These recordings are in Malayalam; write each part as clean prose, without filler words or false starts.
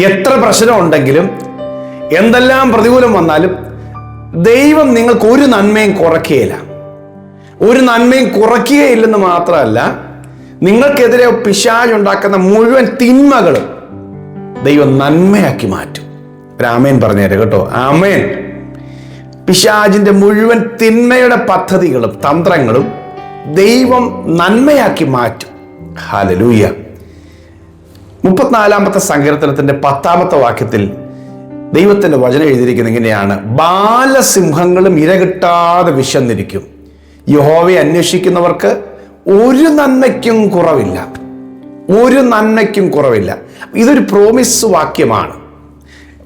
എത്ര പ്രശ്നമുണ്ടെങ്കിലും എന്തെല്ലാം പ്രതികൂലം വന്നാലും ദൈവം നിങ്ങൾക്ക് ഒരു നന്മയും കുറയ്ക്കുകയില്ല. ഒരു നന്മയും കുറയ്ക്കുകയില്ലെന്ന് മാത്രമല്ല, നിങ്ങൾക്കെതിരെ പിശാചുണ്ടാക്കുന്ന മുഴുവൻ തിന്മകളും ദൈവം നന്മയാക്കി മാറ്റും. ഒരു ആമേൻ പറഞ്ഞേരെ കേട്ടോ, ആമേൻ. പിശാചിന്റെ മുഴുവൻ തിന്മയുടെ പദ്ധതികളും തന്ത്രങ്ങളും ദൈവം നന്മയാക്കി മാറ്റും. ഹല്ലേലൂയ. 34-ാമത്തെ സങ്കീർത്തനത്തിന്റെ 10-ാമത്തെ വാക്യത്തിൽ ദൈവത്തിന്റെ വചനം എഴുതിയിരിക്കുന്നത് ഇങ്ങനെയാണ്: ബാലസിംഹങ്ങളും ഇരകിട്ടാതെ വിശന്നിരിക്കും. യഹോവയെ അന്വേഷിക്കുന്നവർക്ക് ഒരു നന്മയ്ക്കും കുറവില്ല. ഒരു നന്മയ്ക്കും കുറവില്ല. ഇതൊരു പ്രോമിസ് വാക്യമാണ്,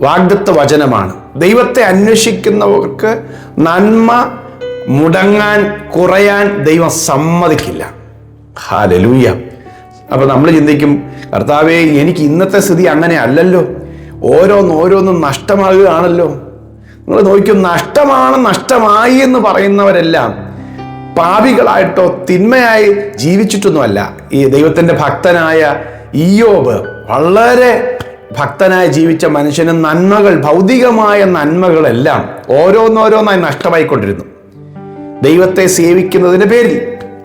വാഗ്ദത്ത വചനമാണ്. ദൈവത്തെ അന്വേഷിക്കുന്നവർക്ക് നന്മ മുടങ്ങാൻ, കുറയാൻ ദൈവം സമ്മതിക്കില്ല. ഹല്ലേലൂയ. അപ്പൊ നമ്മൾ ചിന്തിക്കും, കർത്താവേ, എനിക്ക് ഇന്നത്തെ സ്ഥിതി അങ്ങനെ അല്ലല്ലോ, ഓരോന്നോരോന്നും നഷ്ടമാകുകയാണല്ലോ. നിങ്ങൾ നോക്കും, നഷ്ടമായി എന്ന് പറയുന്നവരെല്ലാം പാപികളായിട്ടോ തിന്മയായി ജീവിച്ചിട്ടൊന്നുമല്ല. ഈ ദൈവത്തിന്റെ ഭക്തനായ ഇയ്യോബ് വളരെ ഭക്തനായി ജീവിച്ച മനുഷ്യന് നന്മകൾ, ഭൗതികമായ നന്മകളെല്ലാം ഓരോന്നോരോന്നായി നഷ്ടമായിക്കൊണ്ടിരുന്നു. ദൈവത്തെ സേവിക്കുന്നതിന്റെ പേരിൽ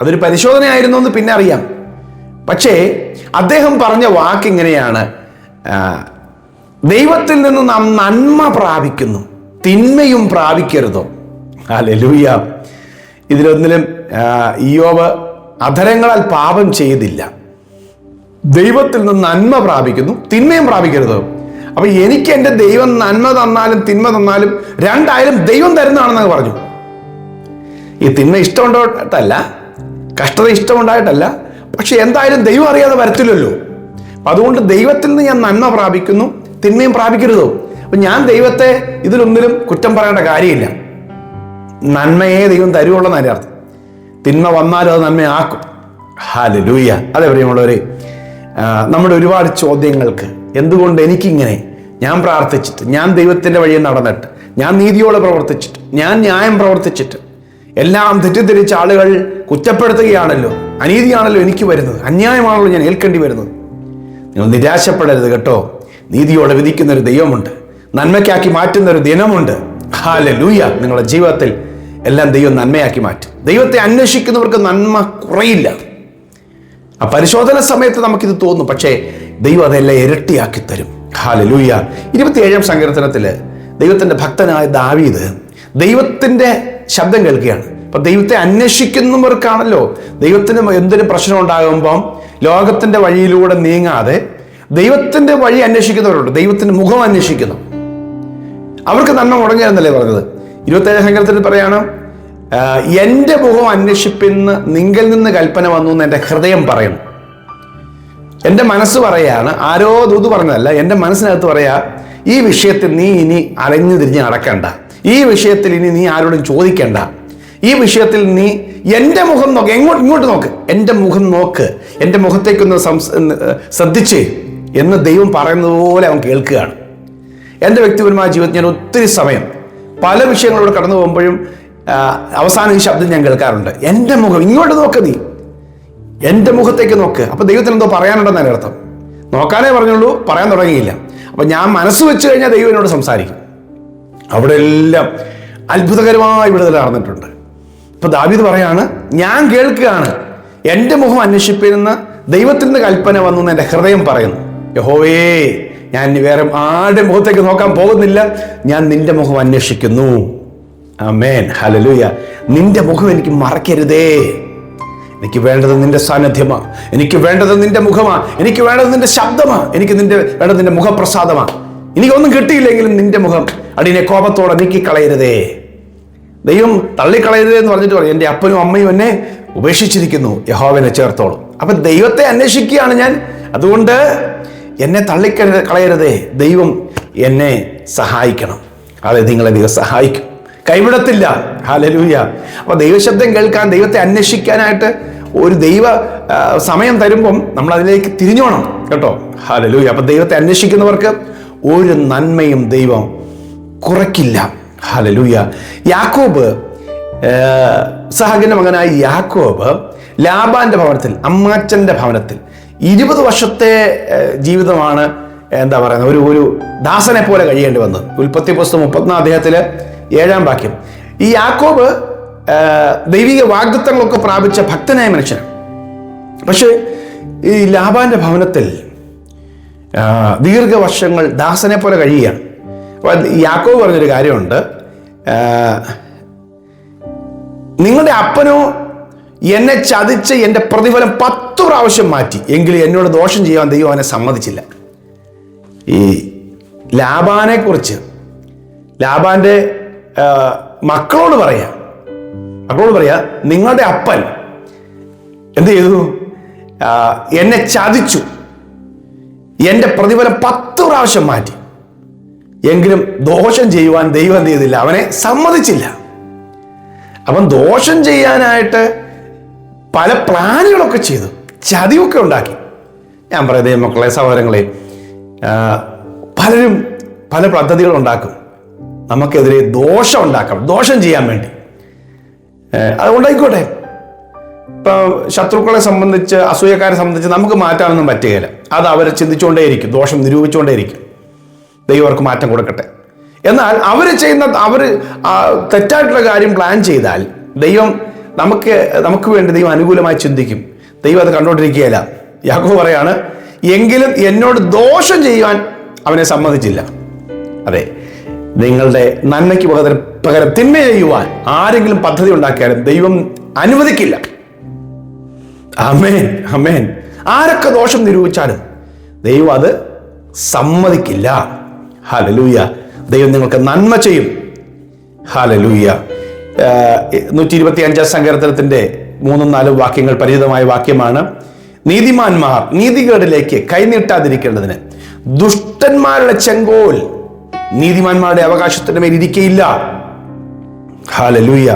അതൊരു പരിശോധനയായിരുന്നു എന്ന് പിന്നെ അറിയാം. പക്ഷേ അദ്ദേഹം പറഞ്ഞ വാക്കിങ്ങനെയാണ്: ദൈവത്തിൽ നിന്ന് നാം നന്മ പ്രാപിക്കുന്നു, തിന്മയും പ്രാപിക്കരുതോ. ഹല്ലേലൂയ. ഇതിലൊന്നിലും ഇയ്യോബ് അധരങ്ങളാൽ പാപം ചെയ്തില്ല. ദൈവത്തിൽ നിന്ന് നന്മ പ്രാപിക്കുന്നു, തിന്മയും പ്രാപിക്കരുതോ. അപ്പൊ എനിക്ക് എൻ്റെ ദൈവം നന്മ തന്നാലും തിന്മ തന്നാലും രണ്ടായാലും ദൈവം തരുന്നതാണെന്നൊക്കെ പറഞ്ഞു. ഈ തിന്മ ഇഷ്ടമുണ്ടായിട്ടല്ല, കഷ്ടത ഇഷ്ടമുണ്ടായിട്ടല്ല, പക്ഷെ എന്തായാലും ദൈവം അറിയാതെ വരത്തില്ലല്ലോ. അപ്പൊ അതുകൊണ്ട് ദൈവത്തിൽ നിന്ന് ഞാൻ നന്മ പ്രാപിക്കുന്നു, തിന്മയും പ്രാപിക്കരുതോ. അപ്പൊ ഞാൻ ദൈവത്തെ ഇതിലൊന്നിലും കുറ്റം പറയേണ്ട കാര്യമില്ല. നന്മയെ ദൈവം തരുവുള്ളെന്ന് അതിൻ്റെ അർത്ഥം. തിന്മ വന്നാലും അത് നന്മയാക്കും. ഹല്ലേലൂയ. അതെ പ്രിയമുള്ളവരെ, നമ്മുടെ ഒരുപാട് ചോദ്യങ്ങൾക്ക് എന്തുകൊണ്ട് എനിക്കിങ്ങനെ, ഞാൻ പ്രാർത്ഥിച്ചിട്ട്, ഞാൻ ദൈവത്തിൻ്റെ വഴിയെ നടന്നിട്ട്, ഞാൻ നീതിയോടെ പ്രവർത്തിച്ചിട്ട്, ഞാൻ ന്യായം പ്രവർത്തിച്ചിട്ട് എല്ലാം തെറ്റിദ്ധരിച്ച ആളുകൾ കുറ്റപ്പെടുത്തുകയാണല്ലോ, അനീതിയാണല്ലോ എനിക്ക് വരുന്നത്, അന്യായമാണല്ലോ ഞാൻ ഏൽക്കേണ്ടി വരുന്നത്. നിങ്ങൾ നിരാശപ്പെടരുത് കേട്ടോ. നീതിയോടെ വിധിക്കുന്നൊരു ദൈവമുണ്ട്, നന്മയ്ക്കാക്കി മാറ്റുന്നൊരു ദിനമുണ്ട്. ഹല്ലേലൂയ. നിങ്ങളുടെ ജീവിതത്തിൽ എല്ലാം ദൈവം നന്മയാക്കി മാറ്റും. ദൈവത്തെ അന്വേഷിക്കുന്നവർക്ക് നന്മ കുറയില്ല. ആ പരിശോധന സമയത്ത് നമുക്കിത് തോന്നും, പക്ഷേ ദൈവം അതെല്ലാം ഇരട്ടിയാക്കി തരും. ഹല്ലേലൂയ. 27-ാം സങ്കീർത്തനത്തില് ദൈവത്തിന്റെ ഭക്തനായ ദാവീദ് ദൈവത്തിന്റെ ശബ്ദം കേൾക്കുകയാണ്. അപ്പൊ ദൈവത്തെ അന്വേഷിക്കുന്നവർക്കാണല്ലോ ദൈവത്തിന് എന്തൊരു പ്രശ്നം ഉണ്ടാകുമ്പം ലോകത്തിന്റെ വഴിയിലൂടെ നീങ്ങാതെ ദൈവത്തിന്റെ വഴി അന്വേഷിക്കുന്നവരുണ്ട്, ദൈവത്തിന്റെ മുഖം അന്വേഷിക്കുന്നു. അവർക്ക് നന്മ മുടങ്ങിയെന്നല്ലേ പറഞ്ഞത്. 27-ാം സങ്കീർത്തനത്തിൽ പറയാണ്: എൻ്റെ മുഖം അന്വേഷിപ്പിന്ന് നിങ്കിൽ നിന്ന് കൽപ്പന വന്നു എന്ന് എൻ്റെ ഹൃദയം പറയുന്നു. എൻ്റെ മനസ്സ് പറയാണ്, ആരോ ദൂത് പറഞ്ഞതല്ല, എൻ്റെ മനസ്സിനകത്ത് പറയാ, ഈ വിഷയത്തിൽ നീ ഇനി അലഞ്ഞു തിരിഞ്ഞ് നടക്കണ്ട, ഈ വിഷയത്തിൽ ഇനി നീ ആരോടും ചോദിക്കണ്ട, ഈ വിഷയത്തിൽ നീ എൻ്റെ മുഖം നോക്ക്, ഇങ്ങോട്ട് നോക്ക്, എൻ്റെ മുഖം നോക്ക്, എൻ്റെ മുഖത്തേക്കൊന്ന് ശ്രദ്ധിച്ചേ എന്ന് ദൈവം പറയുന്നത് പോലെ അവൻ കേൾക്കുകയാണ്. എൻ്റെ വ്യക്തിപരമായ ജീവിതത്തിൽ ഞാൻ ഒത്തിരി സമയം പല വിഷയങ്ങളോട് കടന്നു പോകുമ്പോഴും അവസാനം ഈ ശബ്ദം ഞാൻ കേൾക്കാറുണ്ട്: എൻ്റെ മുഖം ഇങ്ങോട്ട് നോക്ക്, നീ എൻ്റെ മുഖത്തേക്ക് നോക്ക്. അപ്പൊ ദൈവത്തിന് എന്തോ പറയാനുണ്ടെന്നതിൻ്റെ അർത്ഥം. നോക്കാനേ പറഞ്ഞുള്ളൂ, പറയാൻ തുടങ്ങിയില്ല. അപ്പൊ ഞാൻ മനസ്സ് വെച്ച് കഴിഞ്ഞാൽ ദൈവം എന്നോട് സംസാരിക്കും. അവിടെ എല്ലാം അത്ഭുതകരമായ വിടുതൽ നടന്നിട്ടുണ്ട്. ഇപ്പൊ ദാവീദ് പറയാണ്, ഞാൻ കേൾക്കുകയാണ്, എൻ്റെ മുഖം അന്വേഷിപ്പിക്കുന്ന ദൈവത്തിൽ നിന്ന് കൽപ്പന വന്നു എന്ന് എൻ്റെ ഹൃദയം പറയുന്നു. യഹോവേ, ഞാൻ വേറെ ആരുടെ മുഖത്തേക്ക് നോക്കാൻ പോകുന്നില്ല, ഞാൻ നിന്റെ മുഖം അന്വേഷിക്കുന്നു. ആമേൻ. ഹല്ലേലൂയ. നിന്റെ മുഖം എനിക്ക് മറക്കരുതേ. എനിക്ക് വേണ്ടത് നിന്റെ സാന്നിധ്യമാ, എനിക്ക് വേണ്ടത് നിന്റെ മുഖമാ, എനിക്ക് വേണ്ടത് നിന്റെ ശബ്ദമാ, എനിക്ക് വേണ്ടത് നിന്റെ മുഖപ്രസാദമാ. എനിക്കൊന്നും കിട്ടിയില്ലെങ്കിലും നിന്റെ മുഖം അടിനെ കോപത്തോടെ നീക്കിക്കളയരുതേ. ദൈവം തള്ളിക്കളയരുതേ എന്ന് പറഞ്ഞിട്ട് പറയും, എൻ്റെ അപ്പനും അമ്മയും എന്നെ ഉപേക്ഷിച്ചിരിക്കുന്നു, യഹോവനെ ചേർത്തോളും. അപ്പൊ ദൈവത്തെ അന്വേഷിക്കുകയാണ് ഞാൻ, അതുകൊണ്ട് എന്നെ തള്ളിക്കളയരുതേ. ദൈവം എന്നെ സഹായിക്കണം. അതെ, നിങ്ങളെ ദൈവം സഹായിക്കും, കൈവിടത്തില്ല. ഹല്ലേലൂയ. അപ്പൊ ദൈവശബ്ദം കേൾക്കാൻ, ദൈവത്തെ അന്വേഷിക്കാനായിട്ട് ഒരു ദൈവ സമയം തരുമ്പം നമ്മൾ അതിലേക്ക് തിരിഞ്ഞോണം കേട്ടോ. ഹല്ലേലൂയ. അപ്പൊ ദൈവത്തെ അന്വേഷിക്കുന്നവർക്ക് ഒരു നന്മയും ദൈവം കുറയ്ക്കില്ല. ഹല്ലേലൂയ. യാക്കോബ്, ഇസ്ഹാക്കിന്റെ മകനായ യാക്കോബ് ലാബാന്റെ ഭവനത്തിൽ, അമ്മാച്ചന്റെ ഭവനത്തിൽ 20 വർഷത്തെ ജീവിതമാണ് എന്താ പറയുന്നത്, ഒരു ദാസനെ പോലെ കഴിയേണ്ടി വന്നത്. ഉൽപ്പത്തി പുസ്തകം 34 അധ്യായത്തില് 7-ാം വാക്യം. ഈ യാക്കോബ് ദൈവിക വാഗ്ദത്തങ്ങളൊക്കെ പ്രാപിച്ച ഭക്തനായ മനുഷ്യനാണ്. പക്ഷേ ഈ ലാബാന്റെ ഭവനത്തിൽ ദീർഘവർഷങ്ങൾ ദാസനെ പോലെ കഴിയുകയാണ്. അപ്പോൾ യാക്കോബ് പറഞ്ഞൊരു കാര്യമുണ്ട്, നിങ്ങളുടെ അപ്പനോ എന്നെ ചതിച്ച് എൻ്റെ പ്രതിഫലം 10 പ്രാവശ്യം മാറ്റി, എങ്കിലും എന്നോട് ദോഷം ചെയ്യാൻ ദൈവം അവനെ സമ്മതിച്ചില്ല. ഈ ലാബാനെ കുറിച്ച് ലാബാന്റെ മക്കളോട് പറയാ നിങ്ങളുടെ അപ്പൻ എന്ത് ചെയ്തു? എന്നെ ചതിച്ചു, എൻ്റെ പ്രതിഫലം 10 പ്രാവശ്യം മാറ്റി, എങ്കിലും ദോഷം ചെയ്യുവാൻ ദൈവം എന്ത് ചെയ്തില്ല? അവനെ സമ്മതിച്ചില്ല. അവൻ ദോഷം ചെയ്യാനായിട്ട് പല പ്ലാനുകളൊക്കെ ചെയ്തു, ചതിയൊക്കെ ഉണ്ടാക്കി. ഞാൻ പറയുന്നത് മക്കളെ, സഹോദരങ്ങളെ, പലരും പല പദ്ധതികൾ ഉണ്ടാക്കും നമുക്കെതിരെ ദോഷം ഉണ്ടാക്കണം, ദോഷം ചെയ്യാൻ വേണ്ടി. അത് ഉണ്ടായിക്കോട്ടെ. ഇപ്പം ശത്രുക്കളെ സംബന്ധിച്ച്, അസൂയക്കാരെ സംബന്ധിച്ച് നമുക്ക് മാറ്റാനൊന്നും പറ്റുകയില്ല. അത് അവർ ചിന്തിച്ചുകൊണ്ടേയിരിക്കും, ദോഷം നിരൂപിച്ചുകൊണ്ടേയിരിക്കും. ദൈവം അവർക്ക് മാറ്റം കൊടുക്കട്ടെ. എന്നാൽ അവർ തെറ്റായിട്ടുള്ള കാര്യം പ്ലാൻ ചെയ്താൽ ദൈവം നമുക്ക് വേണ്ടി ദൈവം അനുകൂലമായി ചിന്തിക്കും. ദൈവം അത് കണ്ടുകൊണ്ടിരിക്കുകയില്ല. യാക്കോബ് പറയാണ്, എങ്കിലും എന്നോട് ദോഷം ചെയ്യുവാൻ അവനെ സമ്മതിച്ചില്ല. അതെ, നിങ്ങളുടെ നന്മയ്ക്ക് പകരം തിന്മ ചെയ്യുവാൻ ആരെങ്കിലും പദ്ധതി ഉണ്ടാക്കിയാലും ദൈവം അനുവദിക്കില്ല. ആമേൻ, ആമേൻ. ആരൊക്കെ ദോഷം നിരൂപിച്ചാലും ദൈവം അത് സമ്മതിക്കില്ല. ഹല്ലേലൂയ. ദൈവം നിങ്ങൾക്ക് നന്മ ചെയ്യും. ഹല്ലേലൂയ. 125 സങ്കീർത്തനത്തിന്റെ 3-4 വാക്യങ്ങൾ പരിചിതമായ വാക്യമാണ്. നീതിമാന്മാർ നീതികേടിലേക്ക് കൈനീട്ടാതിരിക്കേണ്ടതിന് ദുഷ്ടന്മാരുടെ ചെങ്കോൽ നീതിമാന്മാരുടെ അവകാശത്തിന്റെ മേൽ ഇരിക്കയില്ല. ഹല്ലേലൂയ.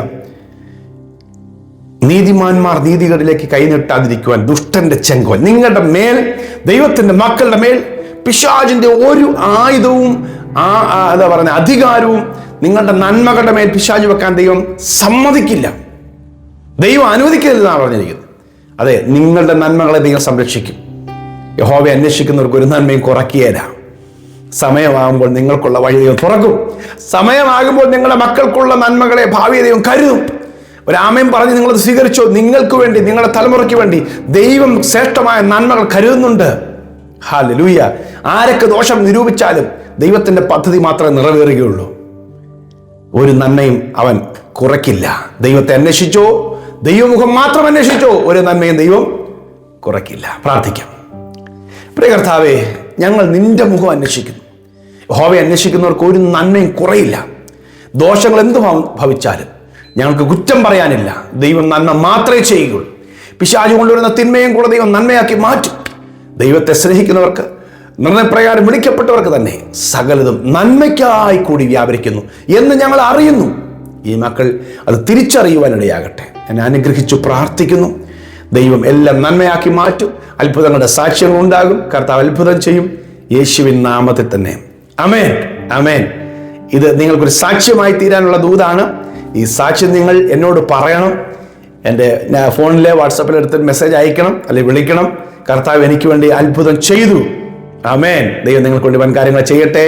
നീതിമാന്മാർ നീതികേടിലേക്ക് കൈനീട്ടാതിരിക്കുവാൻ ദുഷ്ടന്റെ ചെങ്കോൽ നിങ്ങളുടെ മേൽ, ദൈവത്തിന്റെ മക്കളുടെ മേൽ പിശാചിന്റെ ഒരു ആയുധവും എന്താ പറയുക അധികാരവും നിങ്ങളുടെ നന്മകളുടെ മേൽ പിശാച് വെക്കാൻ ദൈവം സമ്മതിക്കില്ല. ദൈവം അനുവദിക്കരുതെന്നാണ് പറഞ്ഞിരിക്കുന്നത്. അതെ, നിങ്ങളുടെ നന്മകളെ ദൈവം സംരക്ഷിക്കും. യഹോവയെ അന്വേഷിക്കുന്നവർക്ക് ഒരു നന്മയും കുറയ്ക്കുകയില്ല. സമയമാകുമ്പോൾ നിങ്ങൾക്കുള്ള വഴി ദൈവം തുറക്കും. സമയമാകുമ്പോൾ നിങ്ങളുടെ മക്കൾക്കുള്ള നന്മകളെ ഭാവിയെ ദൈവം കരുതും. ഒരാമയും പറഞ്ഞ് നിങ്ങളത് സ്വീകരിച്ചോ. നിങ്ങൾക്ക് വേണ്ടി, നിങ്ങളുടെ തലമുറയ്ക്ക് വേണ്ടി ദൈവം ശ്രേഷ്ഠമായ നന്മകൾ കരുതുന്നുണ്ട്. ഹല്ലേലൂയ. ആരൊക്കെ ദോഷം നിരൂപിച്ചാലും ദൈവത്തിന്റെ പദ്ധതി മാത്രമേ നിറവേറുകയുള്ളൂ. ഒരു നന്മയും അവൻ കുറയ്ക്കില്ല. ദൈവത്തെ അന്വേഷിച്ചോ, ദൈവമുഖം മാത്രം അന്വേഷിച്ചോ, ഒരു നന്മയും ദൈവം കുറയ്ക്കില്ല. പ്രാർത്ഥിക്കാം. പ്രിയ കർത്താവേ, ഞങ്ങൾ നിന്റെ മുഖം അന്വേഷിക്കുന്നു. യഹോവയെ അന്വേഷിക്കുന്നവർക്ക് ഒരു നന്മയും കുറയില്ല. ദോഷങ്ങൾ എന്ത് ഭവിച്ചാലും ഞങ്ങൾക്ക് കുറ്റം പറയാനില്ല. ദൈവം നന്മ മാത്രമേ ചെയ്യുകയുള്ളൂ. പിശാച് കൊണ്ടുവരുന്ന തിന്മയും കൂടെ ദൈവം നന്മയാക്കി മാറ്റും. ദൈവത്തെ സ്നേഹിക്കുന്നവർക്ക്, നിർണയപ്രകാരം വിളിക്കപ്പെട്ടവർക്ക് തന്നെ സകലതും നന്മയ്ക്കായി കൂടി വ്യാപരിക്കുന്നു എന്ന് ഞങ്ങൾ അറിയുന്നു. ഈ മക്കൾ അത് തിരിച്ചറിയുവാനിടയാകട്ടെ. ഞാൻ അനുഗ്രഹിച്ചു പ്രാർത്ഥിക്കുന്നു. ദൈവം എല്ലാം നന്മയാക്കി മാറ്റും. അത്ഭുതങ്ങളുടെ സാക്ഷ്യങ്ങൾ ഉണ്ടാകും. കർത്താവ് അത്ഭുതം ചെയ്യും. യേശുവിൻ നാമത്തിൽ തന്നെ. ആമേൻ, ആമേൻ. ഇത് നിങ്ങൾക്കൊരു സാക്ഷ്യമായി തീരാനുള്ള ദൂതാണ്. ഈ സാക്ഷ്യം നിങ്ങൾ എന്നോട് പറയണം. എൻ്റെ ഫോണിലെ വാട്സാപ്പിൽ എടുത്ത് മെസ്സേജ് അയക്കണം, അല്ലെങ്കിൽ വിളിക്കണം. കർത്താവ് എനിക്ക് വേണ്ടി അത്ഭുതം ചെയ്തു. ആമേൻ. ദൈവം നിങ്ങൾക്ക് വേണ്ടി വൻ കാര്യങ്ങൾ ചെയ്യട്ടെ.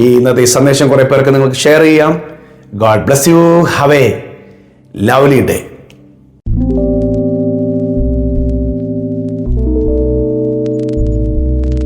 ഇന്നത്തെ ഈ സന്ദേശം കുറെ പേർക്ക് നിങ്ങൾക്ക് ഷെയർ ചെയ്യാം. God bless you. Have A lovely day.